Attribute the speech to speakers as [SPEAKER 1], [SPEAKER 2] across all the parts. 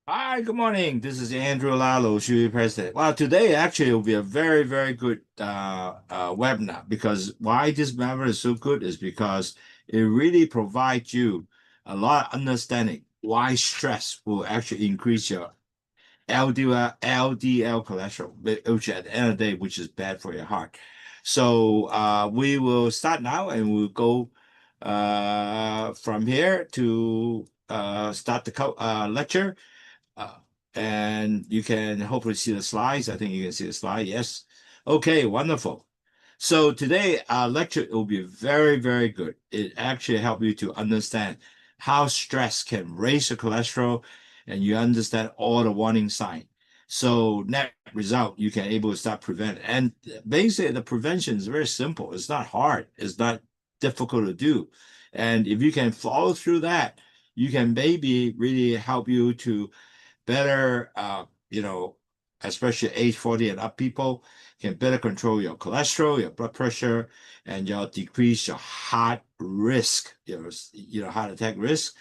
[SPEAKER 1] Hi, good morning. This is Andrew Lalo, Shui President. Well, today actually will be a very, very good webinar because why this webinar is so good is because it really provides you a lot of understanding why stress will actually increase your LDL cholesterol, which at the end of the day, which is bad for your heart. So we will start now and we'll go from here to start the lecture. Uh, and you can hopefully see the slides. I think you can see the slide. Yes. Okay, wonderful. So today our lecture will be very, very good. It actually help you to understand how stress can raise the cholesterol and you understand all the warning sign. So net result, you can able to start prevent. And basically the prevention is very simple. It's not hard. It's not difficult to do. And if you can follow through that, you can maybe really help you to better, especially age 40 and up people can better control your cholesterol, your blood pressure, and you'll decrease your heart risk, heart attack risk.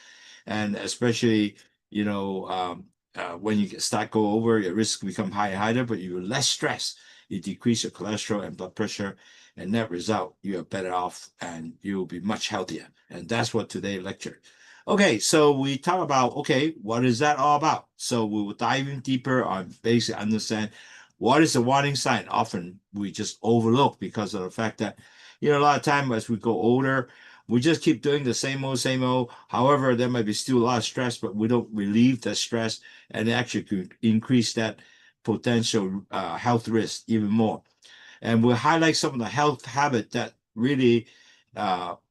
[SPEAKER 1] And especially, when you start go over, your risk become higher and higher, but you're less stress. You decrease your cholesterol and blood pressure, and that result, you are better off and you will be much healthier. And that's what today lecture. Okay, so we talk about, okay, what is that all about? So we will dive in deeper on basically understand what is the warning sign. Often we just overlook because of the fact that, a lot of time as we go older, we just keep doing the same old, same old. However, there might be still a lot of stress, but we don't relieve that stress and actually could increase that potential health risk even more. And we'll highlight some of the health habits that really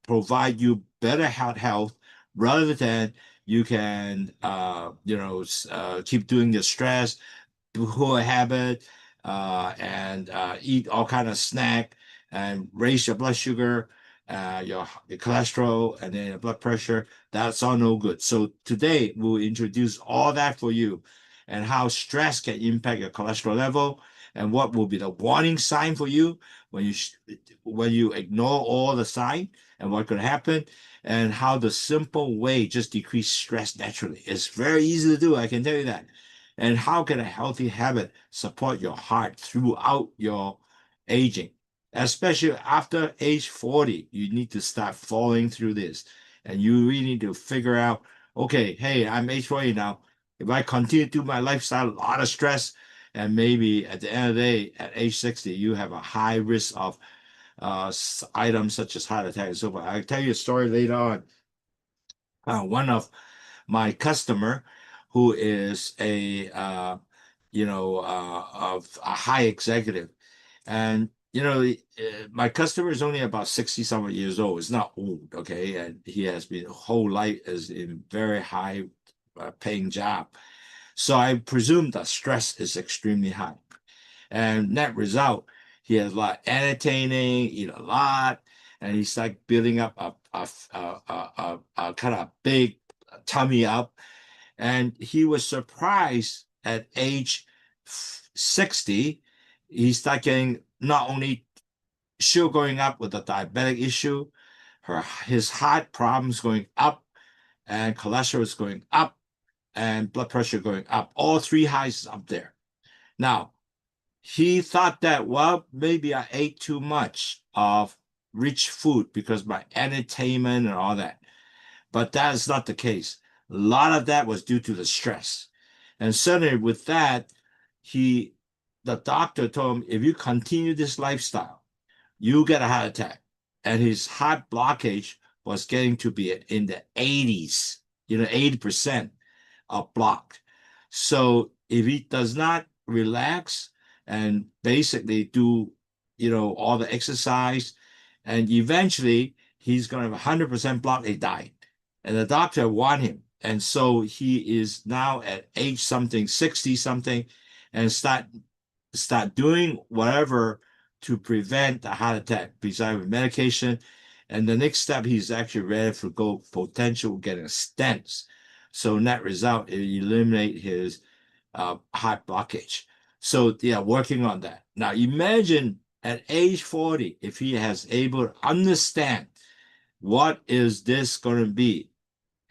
[SPEAKER 1] provide you better health rather than you can, keep doing the stress, poor habit, and eat all kind of snack and raise your blood sugar, your cholesterol, and then your blood pressure. That's all no good. So today we'll introduce all that for you and how stress can impact your cholesterol level and what will be the warning sign for you when you ignore all the sign and what could happen and how the simple way just decrease stress naturally. It's very easy to do, I can tell you that. And how can a healthy habit support your heart throughout your aging? Especially after age 40, you need to start following through this. And you really need to figure out, okay, hey, I'm age 40 now. If I continue to do my lifestyle, a lot of stress, and maybe at the end of the day, at age 60, you have a high risk of items such as heart attack and so forth. I'll tell you a story later on. One of my customer who is of a high executive. And, my customer is only about 60 some years old. It's not old, okay? And he has been whole life is in very high paying job. So I presume the stress is extremely high. And net result, he has a lot of entertaining, eat a lot, and he's like building up a kind of big tummy up. And he was surprised at age 60, he started getting not only sugar going up with the diabetic issue, his heart problems going up, and cholesterol is going up, and blood pressure going up. All three highs up there. Now, he thought that, well, maybe I ate too much of rich food because my entertainment and all that. But that is not the case. A lot of that was due to the stress. And suddenly with that, the doctor told him, if you continue this lifestyle, you get a heart attack. And his heart blockage was getting to be in the 80s, 80% are blocked. So if he does not relax and basically do, all the exercise, and eventually he's going to have 100% block, he died. And the doctor warned him. And so he is now at age something, 60 something, and start doing whatever to prevent the heart attack, besides medication. And the next step, he's actually ready for go potential getting stents. So net result, it eliminate his heart blockage. So they are working on that. Now imagine at age 40, if he has able to understand what is this going to be,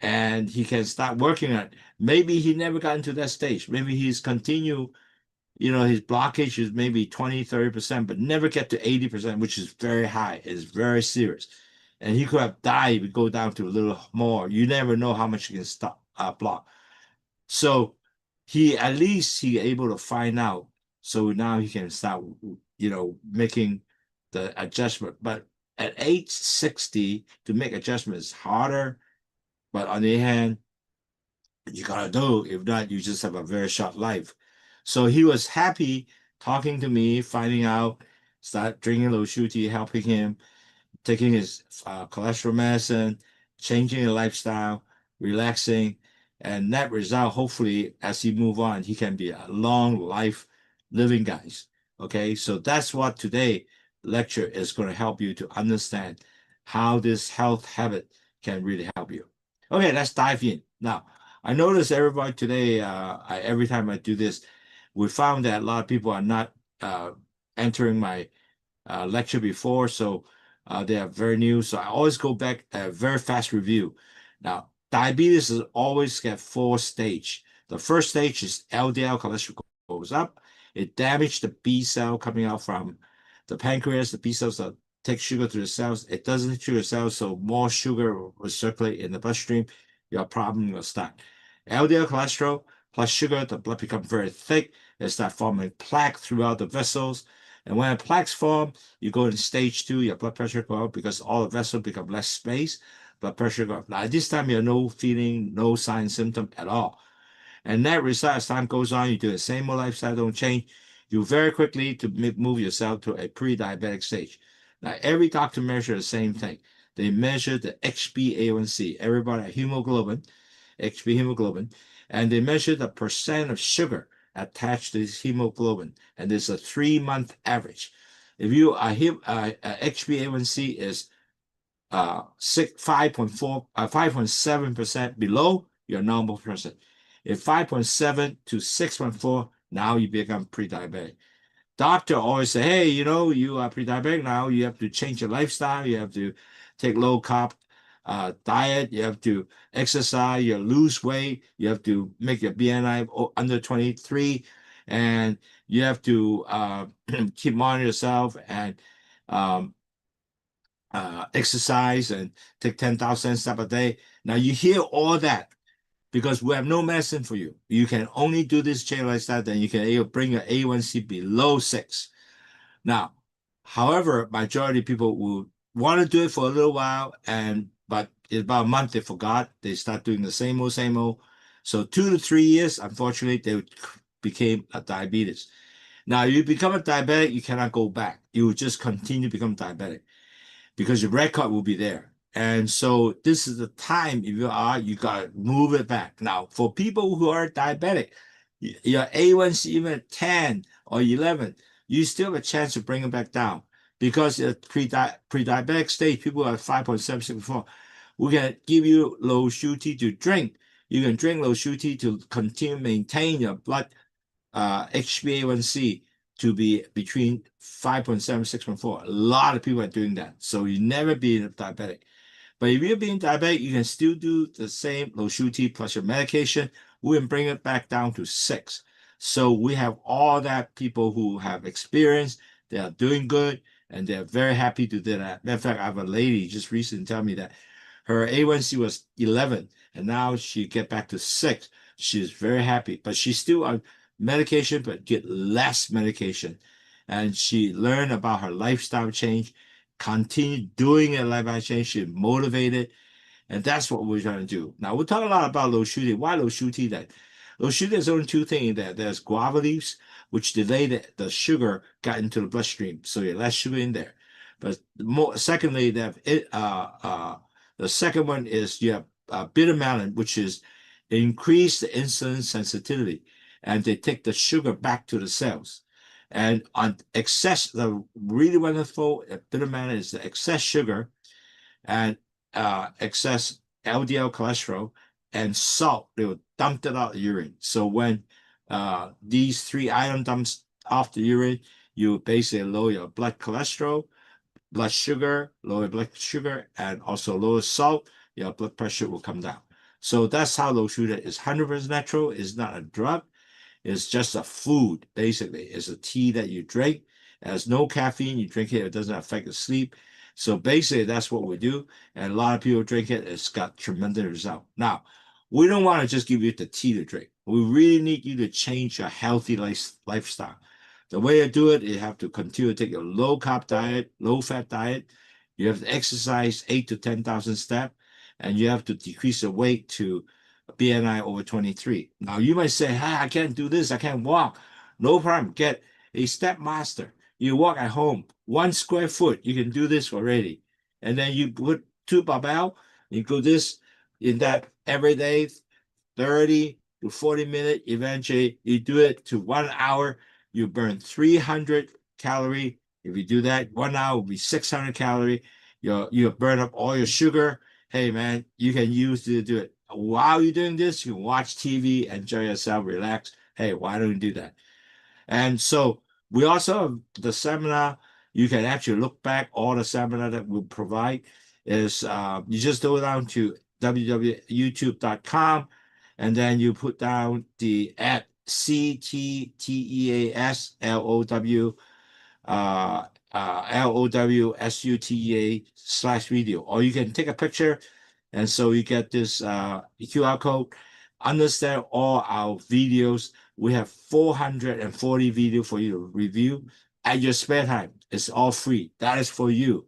[SPEAKER 1] and he can start working on it. Maybe he never got into that stage. Maybe he's continue, his blockage is maybe 20, 30%, but never get to 80%, which is very high. It's very serious. And he could have died if we go down to a little more. You never know how much you can stop block. So at least he able to find out. So now he can start, making the adjustment. But at age 60, to make adjustments is harder. But on the other hand, you gotta do. If not, you just have a very short life. So he was happy talking to me, finding out, start drinking low sugar tea, helping him, taking his cholesterol medicine, changing his lifestyle, relaxing, and that result, hopefully, as he move on, he can be a long life living guys. Okay, so that's what today lecture is going to help you to understand how this health habit can really help you. Okay, let's dive in. Now, I notice everybody today, every time I do this, we found that a lot of people are not entering my lecture before, so they are very new. So I always go back a very fast review. Now, diabetes is always get four stage. The first stage is LDL cholesterol goes up. It damages the B cell coming out from the pancreas. The B cells that take sugar to the cells. It doesn't sugar cells, so more sugar will circulate in the bloodstream. Your problem will start. LDL cholesterol plus sugar, the blood becomes very thick. It starts forming plaque throughout the vessels. And when plaques form, you go in stage 2, your blood pressure go up because all the vessels become less space, blood pressure go up. Now, at this time, you have no feeling, no sign, symptom at all. And that result, as time goes on, you do the same old lifestyle, don't change. You very quickly to move yourself to a pre-diabetic stage. Now, every doctor measures the same thing. They measure the HbA1c, everybody hemoglobin, HbA hemoglobin, and they measure the percent of sugar attached to this hemoglobin, and there's a 3-month average. If you HbA1c is 5.7% below your normal person. If 5.7 to 6.4, now you become pre-diabetic. Doctor always say, hey, you are pre-diabetic now. You have to change your lifestyle. You have to take low carb diet. You have to exercise. You lose weight. You have to make your BMI under 23, and you have to keep monitoring yourself and exercise and take 10,000 steps a day. Now you hear all that because we have no medicine for you. You can only do this change lifestyle, then you can bring your A1C below 6. Now, however, majority of people will want to do it for a little while, but in about a month they forgot. They start doing the same old, same old. So 2 to 3 years, unfortunately, they became a diabetes. Now, you become a diabetic, you cannot go back. You will just continue to become diabetic because your record will be there. And so this is the time, if you got to move it back. Now, for people who are diabetic, your A1C even at 10 or 11, you still have a chance to bring it back down because at pre-diabetic stage, people are 5.76 before. We can give you low sugar tea to drink. You can drink low sugar tea to continue maintain your blood HbA1c to be between 5.7 6.4. A lot of people are doing that. So you never be diabetic. But if you're being diabetic, you can still do the same low sugar tea plus your medication. We can bring it back down to 6. So we have all that people who have experience, they are doing good, and they're very happy to do that. Matter of fact, I have a lady just recently tell me that her A1C was 11, and now she get back to 6. She's very happy, but she's still on medication, but get less medication. And she learned about her lifestyle change, continue doing a lifestyle change. She's motivated, and that's what we're trying to do. Now, we'll talk a lot about low sugar tea. Why low sugar tea? That low sugar is only two things. There's guava leaves, which delay the sugar got into the bloodstream, so you have less sugar in there. But secondly, the second one is you have bitter melon, which is increase the insulin sensitivity, and they take the sugar back to the cells. And on excess, the really wonderful bitter melon is the excess sugar and excess LDL cholesterol and salt. They will dump it out the urine. So when these 3 items dumps off the urine, you basically lower your blood cholesterol, blood sugar, lower blood sugar, and also lower salt. Your blood pressure will come down. So that's how low sugar is 100% natural. It's not a drug. It's just a food, basically. It's a tea that you drink. It has no caffeine. You drink it, it doesn't affect your sleep. So basically, that's what we do. And a lot of people drink it. It's got tremendous result. Now, we don't want to just give you the tea to drink. We really need you to change your healthy lifestyle. The way to do it, you have to continue to take a low carb diet, low fat diet. You have to exercise 8 to 10,000 steps, and you have to decrease the weight to BNI over 23. Now, you might say, hey, I can't do this. I can't walk. No problem. Get a step master. You walk at home, 1 square foot. You can do this already. And then you put 2 barbell. You go this in that every day, 30 to 40 minutes. Eventually, you do it to 1 hour. You burn 300 calories. If you do that, 1 hour will be 600 calories. You burn up all your sugar. Hey, man, you can use to do it. While you're doing this, you can watch TV, enjoy yourself, relax. Hey, why don't you do that? And so we also have the seminar. You can actually look back all the seminar that we provide is you just go down to www.youtube.com and then you put down the at CTTEASLOW LOWSUTA/video, or you can take a picture. And so you get this QR code, understand all our videos. We have 440 videos for you to review at your spare time. It's all free. That is for you.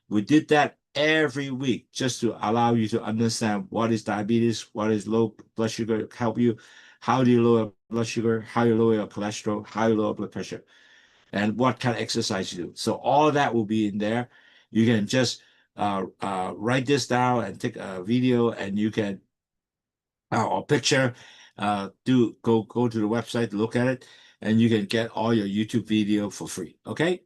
[SPEAKER 1] We did that every week just to allow you to understand what is diabetes, what is low blood sugar, help you, how do you lower blood sugar, how you lower your cholesterol, how you lower blood pressure, and what kind of exercise you do. So all that will be in there. You can just write this down and take a video, and you can or picture. Go to the website to look at it, and you can get all your YouTube video for free. Okay.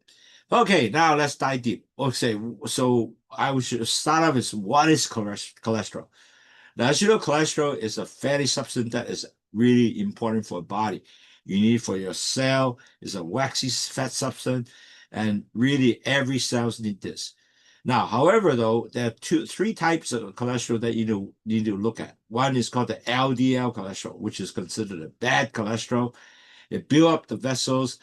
[SPEAKER 1] Okay, now let's dive deep. Okay, so I should start off with what is cholesterol. Now, as you know, cholesterol is a fatty substance that is really important for the body. You need it for your cell. It's a waxy fat substance, and really every cells need this. Now, however, though, there are three types of cholesterol that you need to look at. One is called the LDL cholesterol, which is considered a bad cholesterol. It build up the vessels,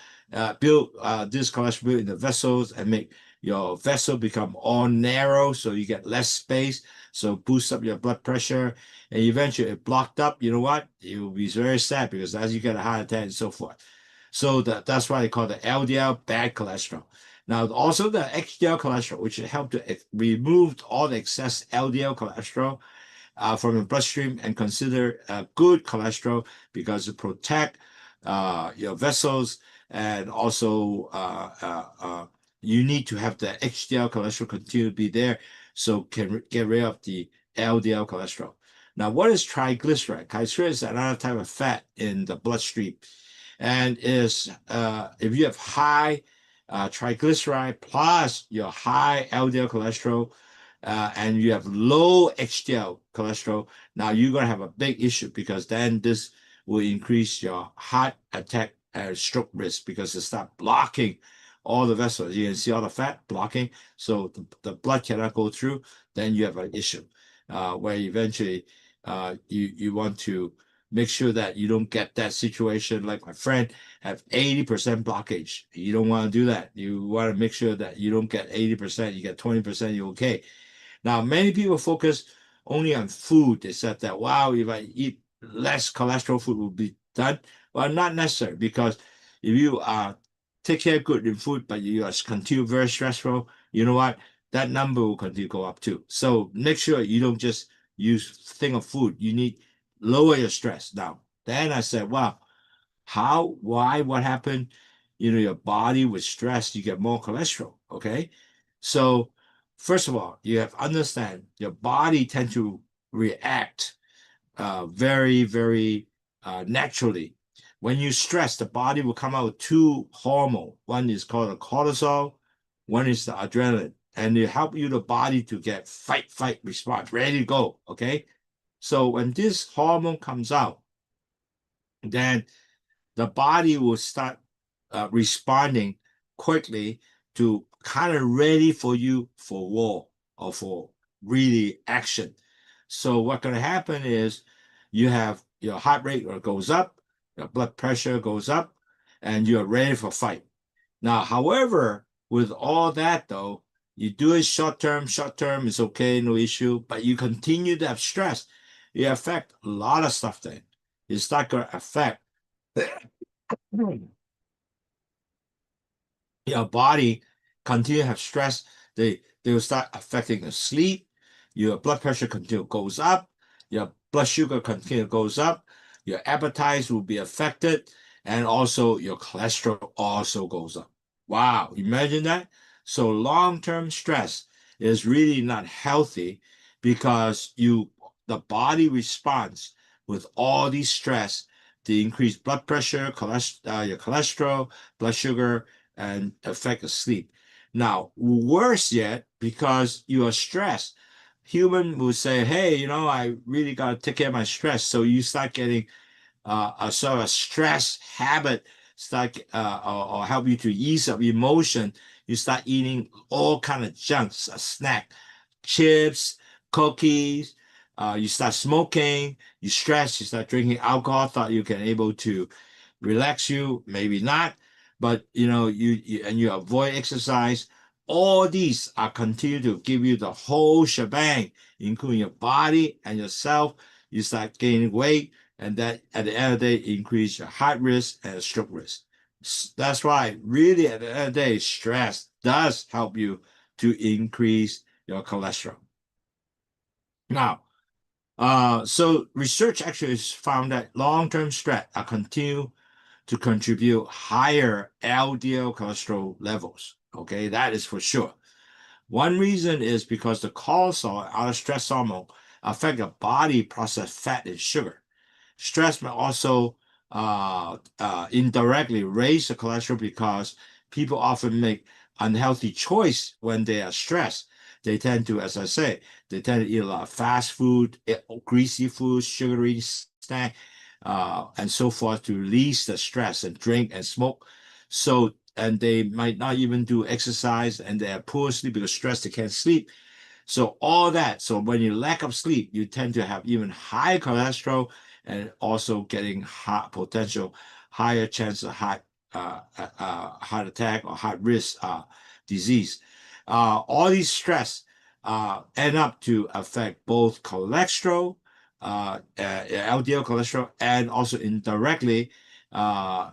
[SPEAKER 1] build this cholesterol in the vessels and make your vessel become all narrow, so you get less space, so boost up your blood pressure, and eventually it blocked up. You know what? It will be very sad because as you get a heart attack and so forth. So that's why they call the LDL bad cholesterol. Now, also the HDL cholesterol, which help to remove all the excess LDL cholesterol from your bloodstream and consider good cholesterol because it protect your vessels, and also you need to have the HDL cholesterol continue to be there so can get rid of the LDL cholesterol. Now, what is triglyceride? Triglyceride is another type of fat in the bloodstream, and is if you have high triglyceride plus your high LDL cholesterol, and you have low HDL cholesterol, now you're going to have a big issue because then this will increase your heart attack and stroke risk because it starts blocking all the vessels. You can see all the fat blocking, so the blood cannot go through. Then you have an issue where eventually you want to make sure that you don't get that situation like my friend have 80% blockage. You don't want to do that. You want to make sure that you don't get 80%, you get 20%, you're okay. Now, many people focus only on food. They said that, wow, if I eat less cholesterol food will be done. Well, not necessary, because if you take care good in food, but you are continue very stressful, you know what? That number will continue to go up too. So make sure you don't just use thing of food. You need lower your stress. Now, then I said, wow, why, what happened? Your body with stress, you get more cholesterol. Okay. So first of all, you have to understand your body tends to react very, very naturally. When you stress, the body will come out with two hormones. One is called a cortisol, one is the adrenaline, and it help you the body to get fight response, ready to go. Okay, so when this hormone comes out, then the body will start responding quickly to kind of ready for you for war or for really action. So what's going to happen is you have your heart rate goes up, your blood pressure goes up, and you're ready for fight. Now, however, with all that though, you do it short term is okay, no issue, but you continue to have stress, it affect a lot of stuff then. It's not going to affect your body continue to have stress, they will start affecting the sleep. Your blood pressure continue goes up. Your blood sugar continue goes up. Your appetite will be affected, and also your cholesterol also goes up. Wow, imagine that. So long-term stress is really not healthy because the body responds with all these stress, the increased blood pressure, your cholesterol, blood sugar, and affect the sleep. Now, worse yet, because you are stressed, human will say, hey, I really got to take care of my stress. So you start getting a sort of stress habit, start or help you to ease up emotion. You start eating all kind of junks, a snack, chips, cookies. You start smoking. You stress. You start drinking alcohol. Thought you can able to relax you, maybe not, but you avoid exercise. All these are continue to give you the whole shebang, including your body and yourself. You start gaining weight, and that at the end of the day increase your heart risk and stroke risk. That's why really at the end of the day, stress does help you to increase your cholesterol. Now, so research actually has found that long-term stress are continue to contribute higher LDL cholesterol levels. Okay, that is for sure. One reason is because the cortisol, our stress hormone, affect the body process fat and sugar. Stress may also indirectly raise the cholesterol because people often make unhealthy choice when they are stressed. They tend to, as I say, they tend to eat a lot of fast food, greasy food, sugary snack, and so forth to release the stress and drink and smoke. So, and they might not even do exercise and they are poor sleep because stress, they can't sleep. So all that. So when you lack of sleep, you tend to have even higher cholesterol and also getting potential higher chance of heart attack or heart risk disease. All these stress end up to affect both cholesterol, LDL cholesterol, and also indirectly,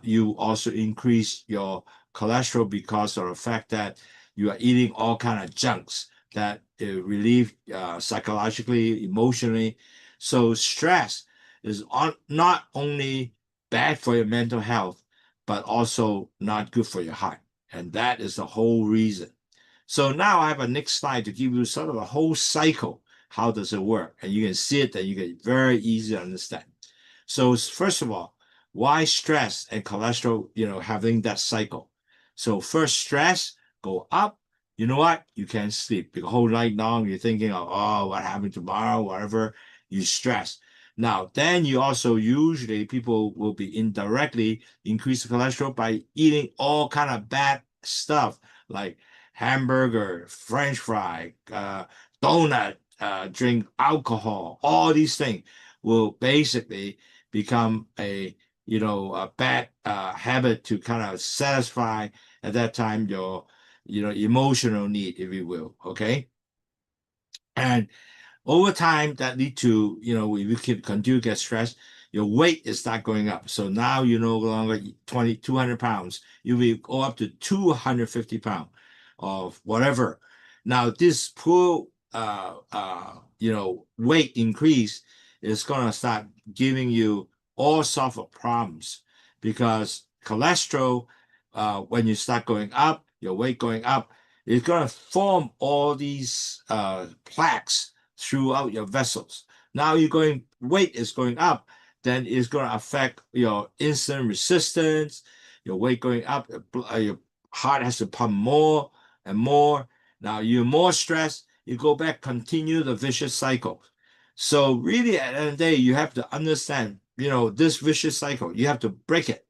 [SPEAKER 1] you also increase your cholesterol because of the fact that you are eating all kind of junks that relieve psychologically, emotionally. So stress is not only bad for your mental health, but also not good for your heart. And that is the whole reason. So now I have a next slide to give you sort of a whole cycle. How does it work? And you can see it and you get very easy to understand. So first of all, why stress and cholesterol, having that cycle? So first stress go up. You know what? You can't sleep. The whole night long, you're thinking of, oh, what happened tomorrow, whatever. You stress. Now, then you also usually people will be indirectly increase the cholesterol by eating all kind of bad stuff like hamburger, French fry, donut, drink alcohol. All these things will basically become a bad habit to kind of satisfy at that time your emotional need, if you will. Okay, and over time, that lead to, if you can continue to get stressed, your weight is start going up. So now you no longer 200 pounds. You will go up to 250 pounds of whatever. Now, this poor, weight increase is going to start giving you all sorts of problems because cholesterol, when you start going up, your weight going up, it's going to form all these plaques throughout your vessels. Now weight is going up, then it's going to affect your insulin resistance, your weight going up, your heart has to pump more and more. Now you're more stressed, you go back, continue the vicious cycle. So really at the end of the day, you have to understand, this vicious cycle, you have to break it.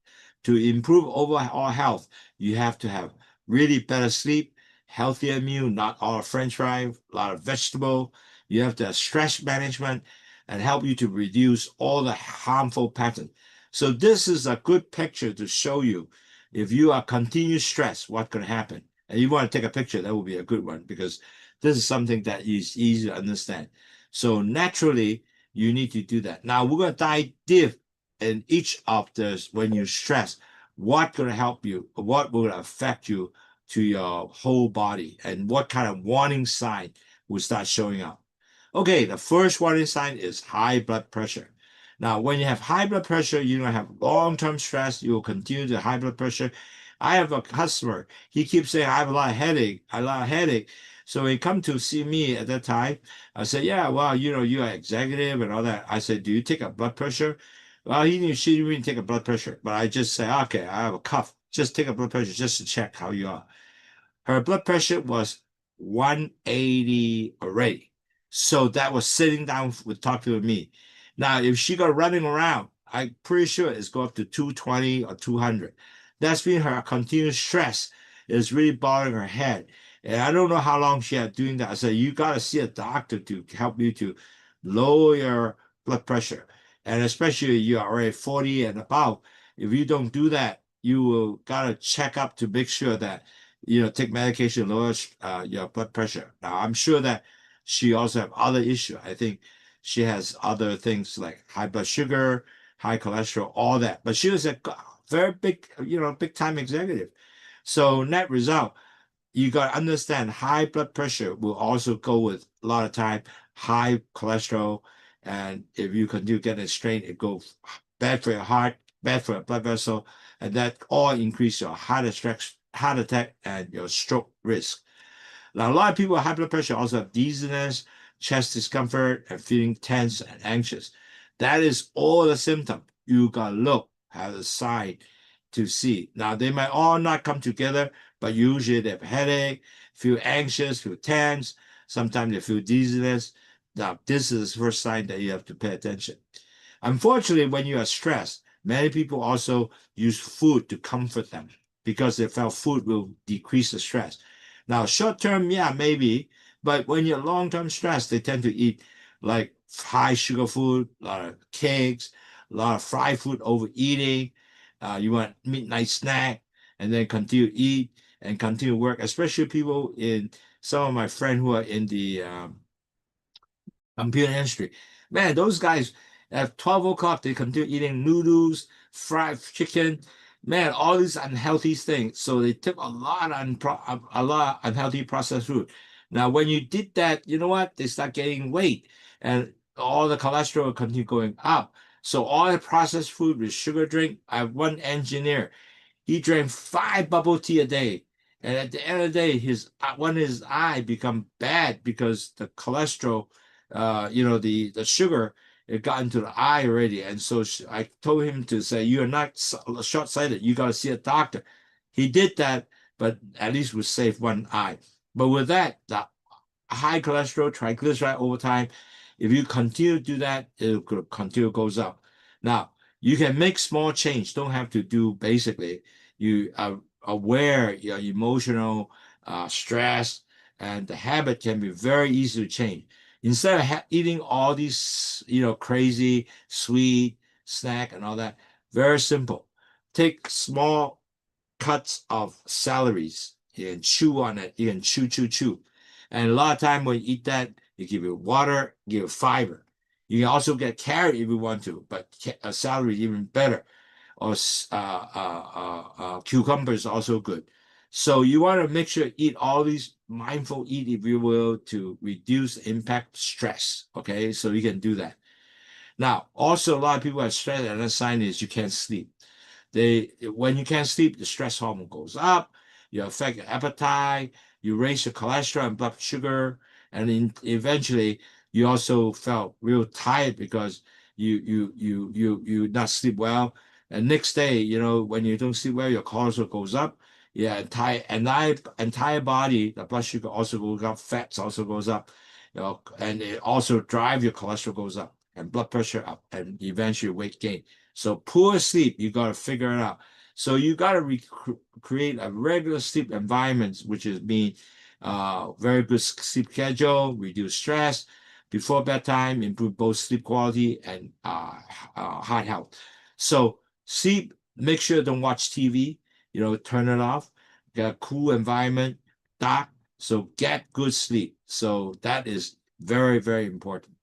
[SPEAKER 1] To improve overall health, you have to have really better sleep, healthier meal, not all French fry, a lot of vegetable. You have the stress management and help you to reduce all the harmful patterns. So this is a good picture to show you if you are continuous stress, what can happen. And you want to take a picture, that would be a good one because this is something that is easy to understand. So naturally, you need to do that. Now we're going to dive deep in each of this when you stress, what going to help you, what will affect you to your whole body, and what kind of warning sign will start showing up. Okay, the first warning sign is high blood pressure. Now, when you have high blood pressure, you don't have long-term stress, you will continue to high blood pressure. I have a customer, he keeps saying, I have a lot of headache, a lot of headache. So when he come to see me at that time, I said, yeah, well, you are executive and all that. I said, do you take a blood pressure? Well, she didn't even take a blood pressure, but I just say, okay, I have a cough. Just take a blood pressure just to check how you are. Her blood pressure was 180 already. So that was sitting down with talking with me. Now, if she got running around, I'm pretty sure it's go up to 220 or 200. That's mean her continuous stress is really bothering her head. And I don't know how long she had doing that. I said, you got to see a doctor to help you to lower your blood pressure. And especially you are already 40 and above. If you don't do that, you will got to check up to make sure that take medication, lower your blood pressure. Now, I'm sure that she also have other issue. I think she has other things like high blood sugar, high cholesterol, all that. But she was a very big, big time executive. So net result, you got to understand high blood pressure will also go with a lot of time high cholesterol. And if you continue getting strained, it goes bad for your heart, bad for your blood vessel, and that all increase your heart attack, and your stroke risk. Now, a lot of people with high blood pressure also have dizziness, chest discomfort, and feeling tense and anxious. That is all the symptom. You got to look, have a sign to see. Now, they might all not come together, but usually they have headache, feel anxious, feel tense. Sometimes they feel dizziness. Now, this is the first sign that you have to pay attention. Unfortunately, when you are stressed, many people also use food to comfort them because they felt food will decrease the stress. Now, short term, yeah, maybe, but when you're long term stressed, they tend to eat like high sugar food, a lot of cakes, a lot of fried food, overeating. You want midnight snack and then continue to eat and continue to work, especially people in some of my friends who are in the computer industry. Man, those guys at 12 o'clock, they continue eating noodles, fried chicken, man, all these unhealthy things. So they took a lot of unhealthy processed food. Now, when you did that, you know what? They start gaining weight and all the cholesterol continue going up. So all the processed food with sugar drink. I have one engineer, he drank 5 bubble tea a day. And at the end of the day, his eye become bad because the cholesterol, the sugar, it got into the eye already. And so I told him to say, you're not short-sighted. You got to see a doctor. He did that, but at least we saved one eye. But with that, the high cholesterol, triglyceride over time, if you continue to do that, it will continue goes up. Now, you can make small change. Don't have to do basically. You are aware your emotional stress, and the habit can be very easy to change. Instead of eating all these, crazy sweet snack and all that, very simple. Take small cuts of celeries. You can chew on it. You can chew, chew, chew. And a lot of time when you eat that, you give it water, give it fiber. You can also get carrot if you want to, but celery is even better. Or cucumber is also good. So you want to make sure eat all these mindful eat, if you will, to reduce impact stress. Okay, so you can do that. Now, also a lot of people have stress, and another sign is you can't sleep. When you can't sleep, the stress hormone goes up, you affect your appetite, you raise your cholesterol and blood sugar, and eventually you also felt real tired because you not sleep well. And next day, when you don't sleep well, your cholesterol goes up. Yeah, entire body, the blood sugar also goes up, fats also goes up, and it also drive your cholesterol goes up and blood pressure up, and eventually weight gain. So poor sleep, you got to figure it out. So you got to create a regular sleep environment, which is being very good sleep schedule, reduce stress. before bedtime, improve both sleep quality and heart health. So sleep, make sure don't watch TV, turn it off, get a cool environment, dark, so get good sleep. So that is very, very important.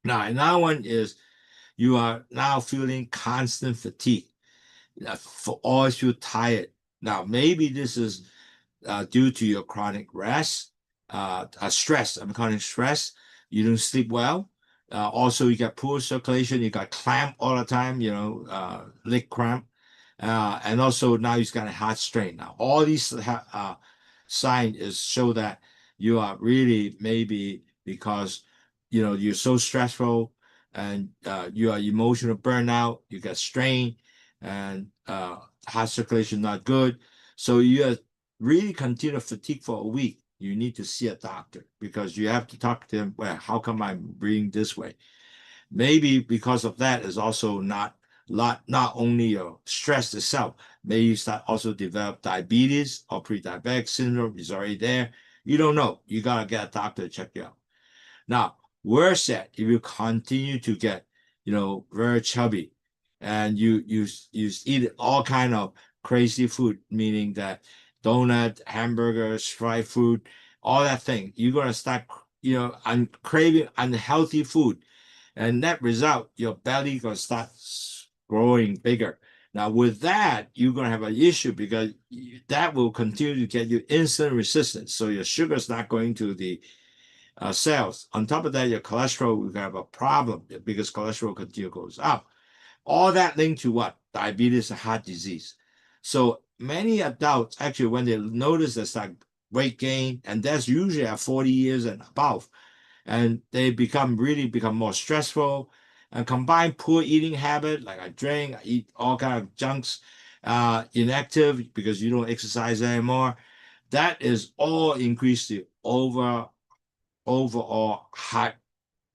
[SPEAKER 1] Now, another one is you are now feeling constant fatigue, always feel tired. Now, maybe this is due to your chronic stress. I'm chronic stress. You don't sleep well. Also, you got poor circulation. You got cramp all the time. Leg cramp, and also now you got a heart strain. Now, all these signs show that you are really maybe because you're so stressful and you are emotional burnout. You got strain and heart circulation not good. So you are really continue fatigue for a week, you need to see a doctor because you have to talk to them. Well, how come I'm breathing this way? Maybe because of that is also not only your stress itself. Maybe you start also develop diabetes or pre-diabetic syndrome is already there. You don't know. You gotta get a doctor to check you out. Now, worse yet, if you continue to get, very chubby and you eat all kind of crazy food, meaning that donut, hamburgers, fried food, all that thing, you're gonna start, craving unhealthy food. And that result, your belly gonna start growing bigger. Now, with that, you're gonna have an issue because that will continue to get you insulin resistance. So your sugar's not going to the cells. On top of that, your cholesterol will have a problem because cholesterol continue goes up. All that linked to what? Diabetes and heart disease. So many adults actually, when they notice there's like weight gain, and that's usually at 40 years and above, and they really become more stressful and combine poor eating habit, like I drink, I eat all kind of junks, inactive because you don't exercise anymore. That is all increased the overall heart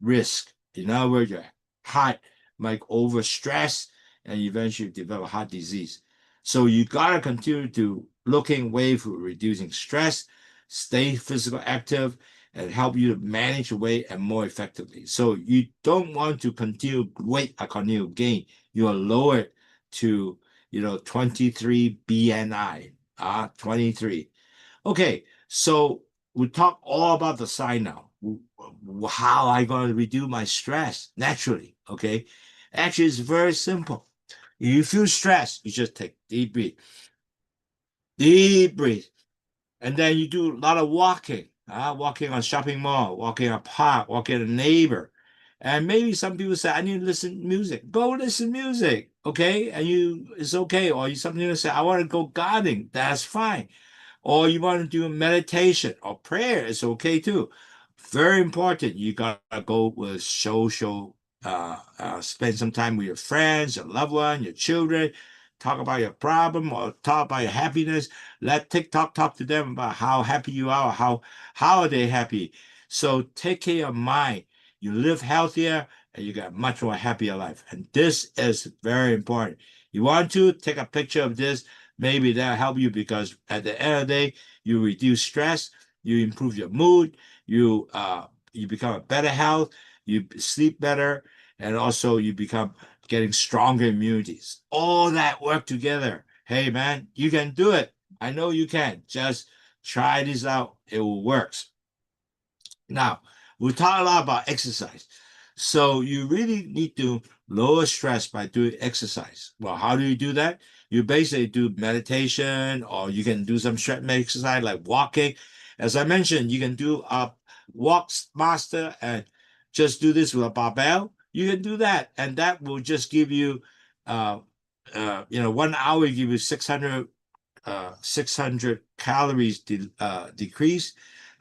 [SPEAKER 1] risk. In other words, your heart might overstress and eventually develop heart disease. So you gotta continue to looking way for reducing stress, stay physical active, and help you to manage weight and more effectively. So you don't want to continue weight continue gain. You are lowered to 23 BNI, 23. Okay, so we talk all about the sign now. How I going to reduce my stress naturally? Okay, actually, it's very simple. If you feel stressed, you just take deep breathe, and then you do a lot of walking. Walking on shopping mall, walking a park, walking a neighbor, and maybe some people say I need to listen to music. Go listen to music, okay? And it's okay. Or you something to say I want to go gardening. That's fine. Or you want to do meditation or prayer, it's okay too. Very important. You gotta go with social, spend some time with your friends, your loved one, your children. Talk about your problem or talk about your happiness. Let TikTok talk to them about how happy you are, how are they happy. So take care of your mind. You live healthier and you got much more happier life. And this is very important. You want to take a picture of this. Maybe that'll help you because at the end of the day, you reduce stress, you improve your mood, you become a better health, you sleep better, and also you become getting stronger immunities. All that work together. Hey man, you can do it. I know you can. Just try this out. It will work. Now, we talk a lot about exercise. So you really need to lower stress by doing exercise. Well, how do you do that? You basically do meditation or you can do some strength exercise like walking. As I mentioned, you can do a walk master and just do this with a barbell. You can do that. And that will just give you, 1 hour, give you 600 calories decrease,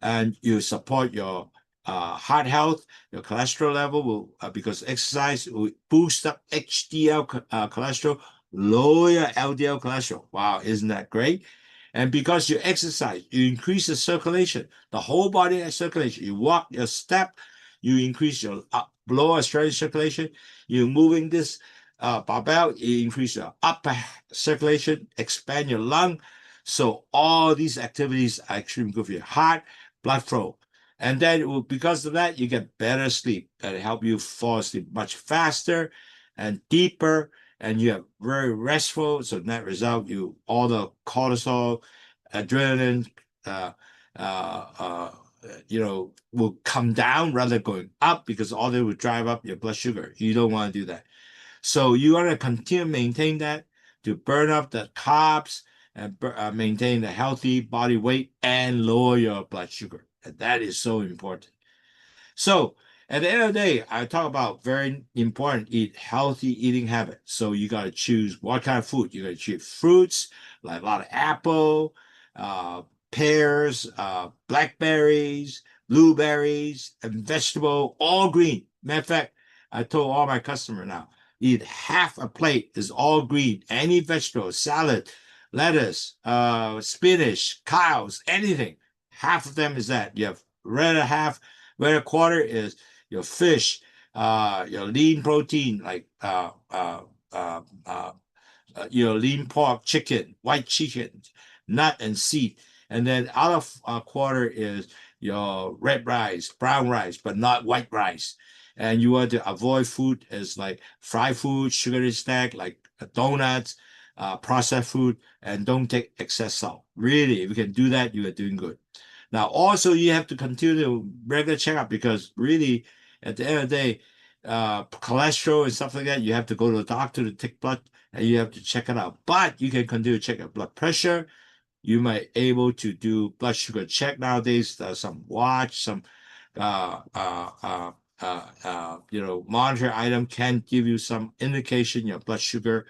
[SPEAKER 1] and you support your heart health, your cholesterol level will because exercise will boost up HDL cholesterol, lower your LDL cholesterol. Wow, isn't that great? And because you exercise, you increase the circulation, the whole body circulation. You walk, your step, you increase your lower circulation. You're moving this barbell, you increase your upper circulation, expand your lung. So all these activities are extremely good for your heart, blood flow. And then because of that, you get better sleep and help you fall asleep much faster and deeper, and you have very restful. So net result, you all the cortisol, adrenaline, uh, uh, uh, will come down rather than going up because all they will drive up your blood sugar. You don't want to do that. So you want to continue to maintain that to burn up the carbs and maintain the healthy body weight and lower your blood sugar. And that is so important. So at the end of the day, I talk about very important eat healthy eating habits. So you got to choose what kind of food. You got to choose fruits, like a lot of apple, uh, pears, blackberries, blueberries, and vegetable, all green. Matter of fact, I told all my customers now, eat half a plate is all green. Any vegetable, salad, lettuce, spinach, cows, anything. Half of them is that. You have red half, where a quarter is your fish, your lean protein like uh, uh, your lean pork, chicken, white chicken, nut and seed, and then out of a quarter is your red rice, brown rice, but not white rice. And you want to avoid food as like fried food, sugary snack like donuts, processed food, and don't take excess salt. Really, if you can do that, you are doing good. Now, also you have to continue regular checkup because really, at the end of the day, cholesterol and stuff like that, you have to go to the doctor to take blood and you have to check it out. But you can continue to check your blood pressure. You might able to do blood sugar check nowadays. There's some watch, some uh, uh, uh, monitor item can give you some indication your blood sugar,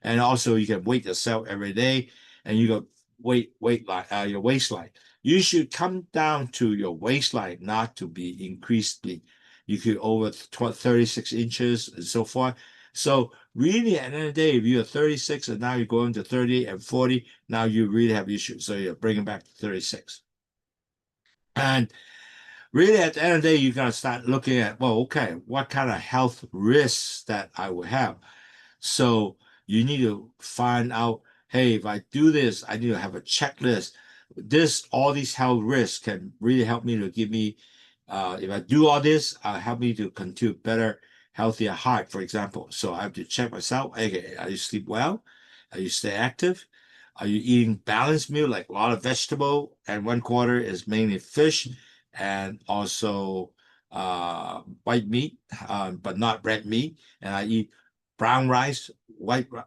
[SPEAKER 1] and also you can weight yourself every day, and you got weight line your waistline. You should come down to your waistline, not to be increasedly. You could over 36 inches and so forth. So really, at the end of the day, if you're 36 and now you're going to 30 and 40, now you really have issues. So you're bringing back to 36. And really, at the end of the day, you're going to start looking at, well, okay, what kind of health risks that I will have. So you need to find out, hey, if I do this, I need to have a checklist. All these health risks can really help me to give me, if I do all this, help me to continue better, healthier heart, for example. So I have to check myself. Okay, are you sleep well? Are you stay active? Are you eating balanced meal, like a lot of vegetable, and one quarter is mainly fish, and also white meat, but not red meat. And I eat brown rice,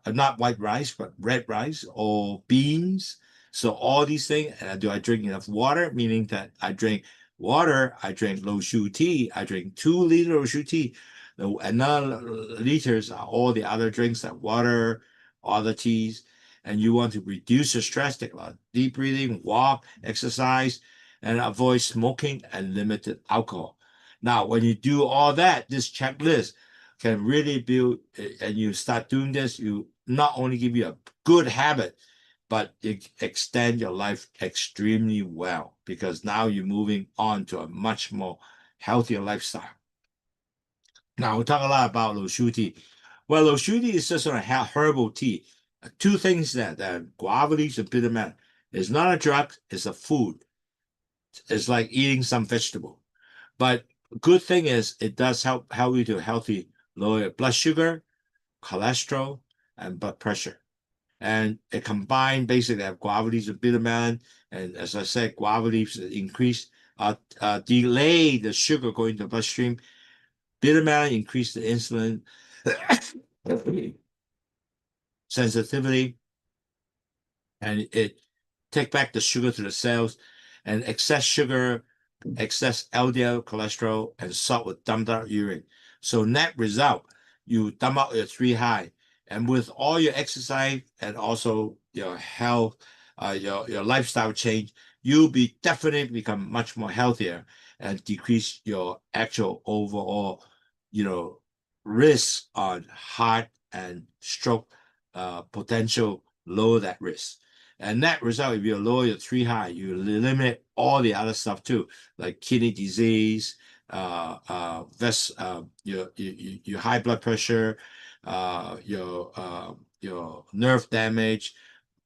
[SPEAKER 1] not white rice, but red rice or beans. So all these things, and do I drink enough water? Meaning that I drink water, I drink low sugar tea, I drink 2 liters of sugar tea. Another liters are all the other drinks like water, other teas. And you want to reduce your stress, take a lot of deep breathing, walk, exercise, and avoid smoking and limited alcohol. Now, when you do all that, this checklist can really build, and you start doing this, you not only give you a good habit, but it extend your life extremely well because now you're moving on to a much more healthier lifestyle. Now we talk a lot about low sugar tea. Well, low sugar tea is just a herbal tea. Two things that guava leaves and bitter melon. It's not a drug, it's a food. It's like eating some vegetable. But good thing is it does help you to healthy lower your blood sugar, cholesterol, and blood pressure. And it combined basically have guava leaves and bitter melon. And as I said, guava leaves increase delay the sugar going to the bloodstream. Bitter melon increase the insulin sensitivity, and it take back the sugar to the cells. And excess sugar, excess LDL cholesterol, and salt will dump out urine. So net result, you dump out your three high. And with all your exercise and also your health, your lifestyle change, you'll be definitely become much more healthier and decrease your actual overall, risk on heart and stroke potential, lower that risk. And that result, if you lower your three high, you eliminate all the other stuff too, like kidney disease, your high blood pressure, your nerve damage,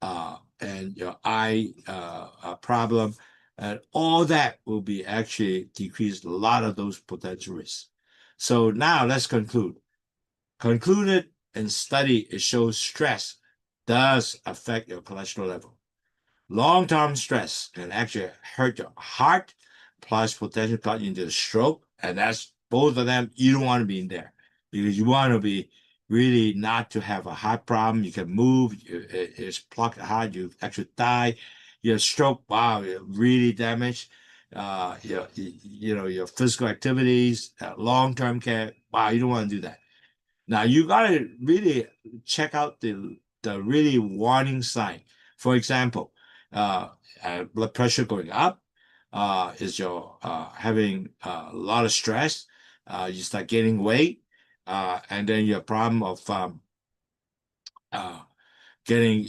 [SPEAKER 1] and your eye problem, And all that will be actually decrease a lot of those potential risks. So now let's conclude. Concluded in study, it shows stress does affect your cholesterol level. Long-term stress can actually hurt your heart, plus potentially cut you into a stroke. And that's both of them. You don't want to be in there because you want to be really not to have a heart problem. You can move. It's blocked heart. You actually die. Your stroke, wow, you're really damaged. Your physical activities, long-term care. Wow, you don't want to do that. Now you gotta really check out the really warning sign. For example, uh, blood pressure going up, is your having a lot of stress, you start gaining weight, and then your problem of uh, getting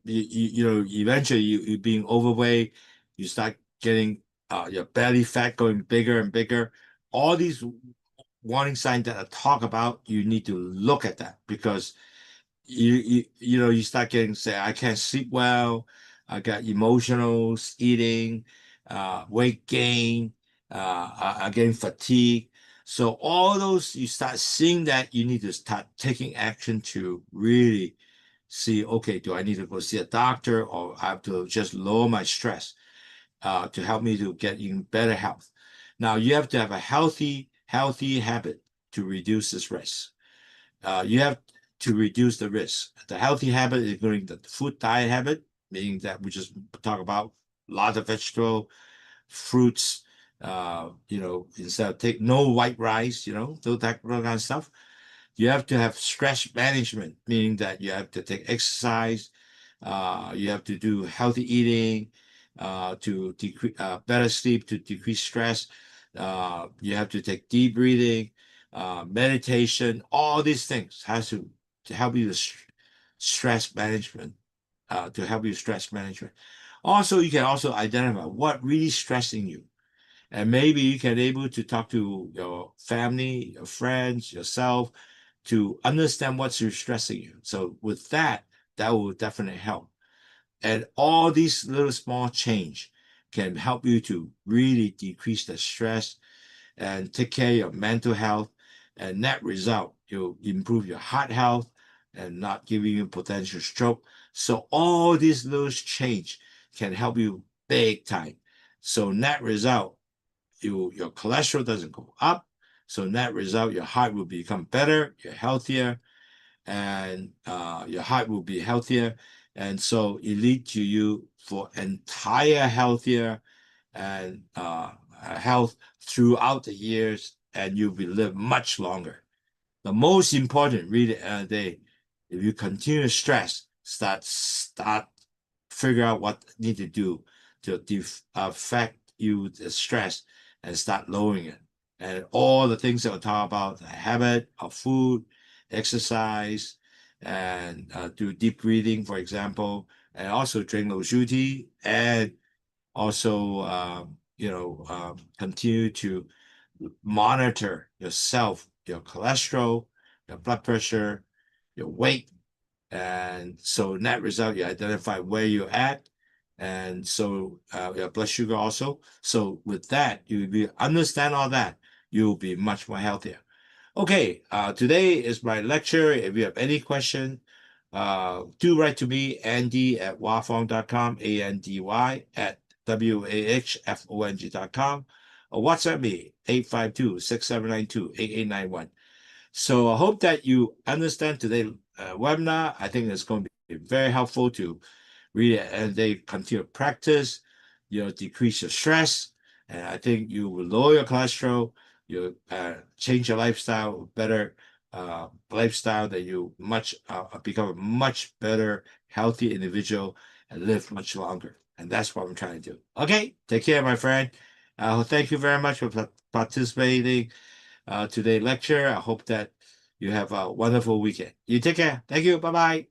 [SPEAKER 1] eventually you being overweight, you start getting your belly fat going bigger and bigger. All these warning signs that I talk about, you need to look at that because you start getting say I can't sleep well, I got emotional eating, weight gain, I getting fatigue. So all those you start seeing that you need to start taking action to really see, okay, do I need to go see a doctor or I have to just lower my stress to help me to get even better health. Now you have to have a healthy habit to reduce this risk. You have to reduce the risk. The healthy habit, including the food diet habit, meaning that we just talk about a lot of vegetable, fruits, instead of take no white rice, that kind of stuff. You have to have stress management, meaning that you have to take exercise, you have to do healthy eating, to decrease better sleep to decrease stress. You have to take deep breathing, meditation. All these things has to help you with stress management. To help you stress management. Also, you can also identify what really stressing you, and maybe you can able to talk to your family, your friends, yourself to understand what's stressing you. So with that, that will definitely help. And all these little small change can help you to really decrease the stress and take care of your mental health. And net result, you'll improve your heart health and not giving you potential stroke. So all these little change can help you big time. So net result, your cholesterol doesn't go up. So net result, your heart will become better, you're healthier, and your heart will be healthier. And so it leads to you for entire healthier and health throughout the years, and you'll be live much longer. The most important, really, at the day, if you continue to stress, start figure out what you need to do to affect you the stress and start lowering it. And all the things that we talk about, the habit of food, exercise, and do deep breathing, for example, and also drink low tea, and also continue to monitor yourself, your cholesterol, your blood pressure, your weight. And so net result, you identify where you're at. And so your blood sugar also. So with that, you understand all that, you'll be much more healthier. Okay, today is my lecture. If you have any question, do write to me, Andy@wahfong.com, ANDY at WAHFONG.com, or WhatsApp me, 852-6792-8891. So I hope that you understand today's webinar. I think it's going to be very helpful to read it and they continue to practice, decrease your stress. And I think you will lower your cholesterol, you change your lifestyle, better lifestyle that you become a much better, healthy individual and live much longer. And that's what I'm trying to do. Okay, take care, my friend. Thank you very much for participating today's lecture. I hope that you have a wonderful weekend. You take care. Thank you. Bye-bye.